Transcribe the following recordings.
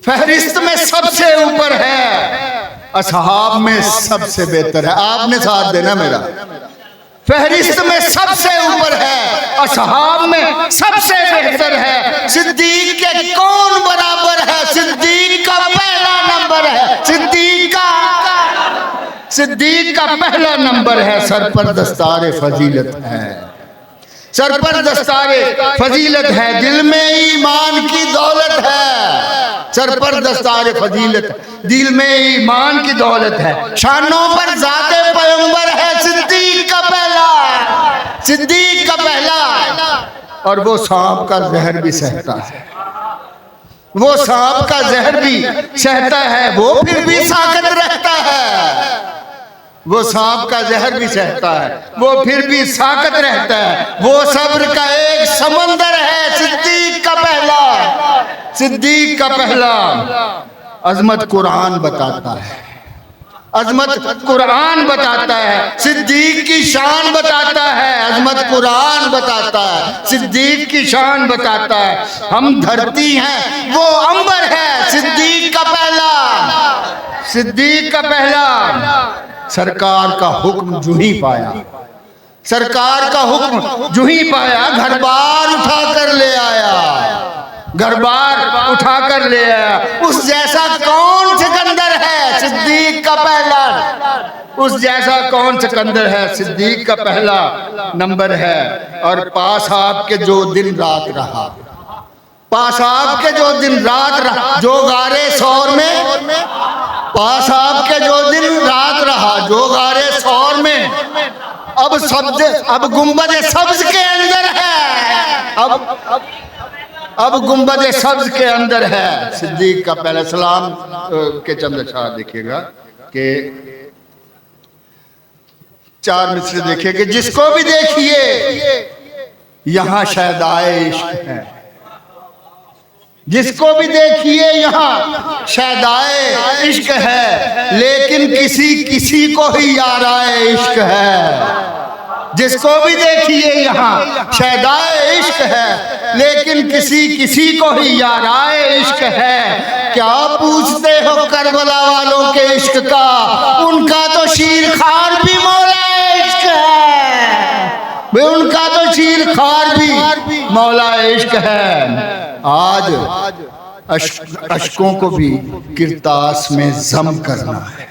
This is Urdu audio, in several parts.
فہرست میں سب سے اوپر ہے، اصحاب میں سب سے بہتر ہے. آپ نے ساتھ دینا میرا. فہرست میں سب سے اوپر ہے، اصحاب میں سب سے بہتر ہے. صدیق کے کون برابر ہے؟ صدیق کا پہلا نمبر ہے. صدیق کا پہلا نمبر ہے. سر پر دستار فضیلت ہے، سر پر دستار فضیلت ہے. دل میں ایمان کی دولت ہے. سر پر دستار فضیلت، دل میں ایمان کی دولت ہے. شانوں پر ذات پیغمبر ہے. صدیق کا پہلا، صدیق کا پہلا. اور وہ سانپ کا زہر بھی سہتا ہے، وہ سانپ کا زہر بھی سہتا ہے، وہ پھر بھی ساکت رہتا ہے. وہ سانپ کا زہر بھی سہتا ہے، وہ پھر بھی ساکت رہتا ہے. وہ صبر کا ایک سمندر ہے. صدیق کا پہلا، صدیق کا پہلا. عظمت قرآن بتاتا ہے، عظمت قرآن بتاتا ہے. صدیق کی شان بتاتا ہے، عظمت قرآن بتاتا ہے. صدیق کی شان بتاتا ہے. ہم دھرتی ہیں، وہ عنبر ہے. صدیق کا پہلا، صدیق کا پہلا. سرکار کا حکم جو ہی پایا، سرکار کا حکم جو ہی پایا، گھر بار اٹھا کر لے آیا، گھر بار اٹھا کر لے آیا. اس جیسا کون سکندر ہے؟ صدیق کا پہلا. اس جیسا کون سکندر ہے؟ صدیق کا پہلا نمبر ہے. اور پاس آپ کے جو دن رات رہا، پاس آپ کے جو دن رات رہا، جو غارِ ثور میں، پاس آپ کے جو دن رات رہا، جو غارِ ثور میں، اب سبز، اب گنبد سبز کے اندر ہے، اب گنبد سبز کے اندر ہے. صدیق کا پہلا. سلام کے چند اشعار دیکھیے گا کہ 4 مصرے دیکھیے کہ جس کو بھی دیکھیے یہاں شیدائے عشق ہے. جس کو بھی دیکھیے یہاں شیدائے عشق ہے، لیکن کسی کو ہی یارائے عشق ہے. جس کو بھی دیکھیے یہاں شیدائے عشق ہے، لیکن کسی کو ہی یارائے عشق ہے. کیا پوچھتے ہو کربلا والوں کے عشق کا؟ ان کا تو شیر خوار بھی مولا عشق ہے، ان کا تو شیر خوار بھی مولا عشق ہے. آج اشکوں کو بھی کرتاس میں ضم کرنا ہے.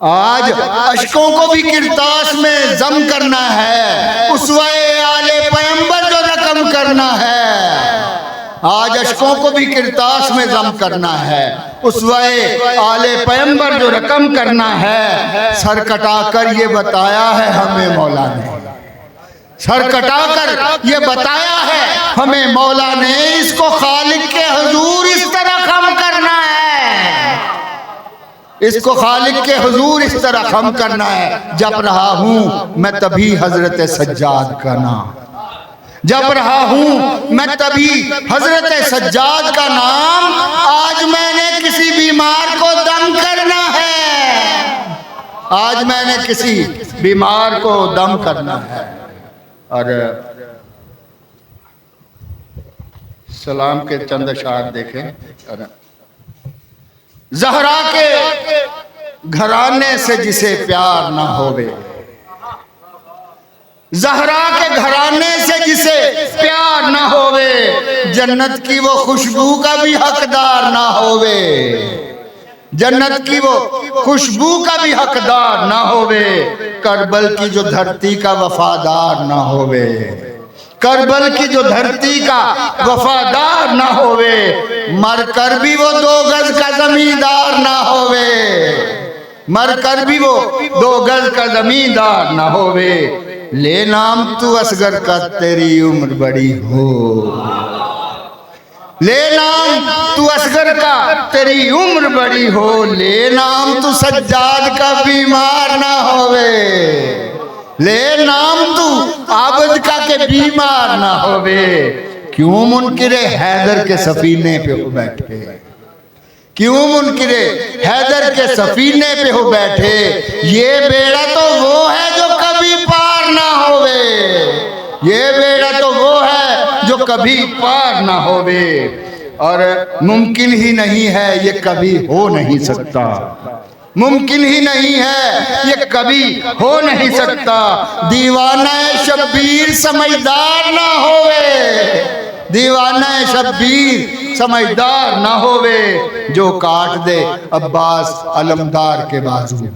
آج اشکوں کو بھی کرتاس میں ضم کرنا ہے. اسوہ آل پیغمبر جو رقم کرنا ہے. آج اشکوں کو بھی کرتاس میں ضم کرنا ہے. اسوہ آل پیغمبر جو رقم کرنا ہے. سر کٹا کر یہ بتایا ہے ہمیں مولا نے، سر کٹا کر یہ بتایا ہے ہمیں مولا نے. اس کو خالق کے حضور اس طرح خم کرنا ہے، اس کو خالق کے حضور اس طرح خم کرنا ہے. جپ رہا ہوں میں تبھی حضرت سجاد کا نام، جپ رہا ہوں میں تبھی حضرت سجاد کا نام. آج میں نے کسی بیمار کو دم کرنا ہے، آج میں نے کسی بیمار کو دم کرنا ہے. اور سلام کے چند اشعار دیکھیں. زہرا کے گھرانے سے جسے پیار نہ ہووے، زہرا کے گھرانے سے جسے پیار نہ ہووے، جنت کی وہ خوشبو کا بھی حقدار نہ ہووے، جنت کی وہ خوشبو کا بھی حقدار نہ ہووے. کربل کی جو دھرتی کا وفادار نہ ہووے، کربل کی جو دھرتی کا وفادار نہ ہووے. مر کر بھی وہ 2 گز کا زمیندار نہ ہووے، مر کر بھی وہ 2 گز کا زمیندار نہ ہووے. لے نام تو اصغر کا تیری عمر بڑی ہو، لے نام تو اصغر کا تیری عمر بڑی ہو. لے نام تو سجاد کا بیمار نہ ہووے، لے نام تو عابد کا کہ بیمار نہ ہووے. کیوں منکر حیدر کے سفینے پہ ہو بیٹھے، کیوں منکر حیدر کے سفینے پہ ہو بیٹھے. یہ بیڑا تو وہ ہے جو کبھی پار نہ ہووے، یہ بیڑا تو وہ ہے جو کبھی پار نہ ہووے. اور ممکن ہی نہیں ہے یہ کبھی ہو نہیں سکتا، ممکن ہی نہیں ہے یہ کبھی ہو نہیں سکتا، دیوانہ شبیر سمجھدار نہ ہوئے، دیوانہ شبیر سمجھدار نہ ہوئے، جو کاٹ دے عباس علمدار کے بازو،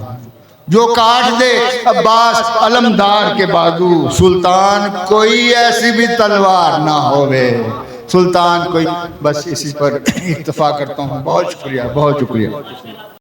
جو کاٹ دے عباس علمدار کے بازو، سلطان کوئی ایسی بھی تلوار نہ ہوئے، سلطان کوئی، بس اسی پر اکتفا کرتا ہوں، بہت شکریہ، بہت شکریہ۔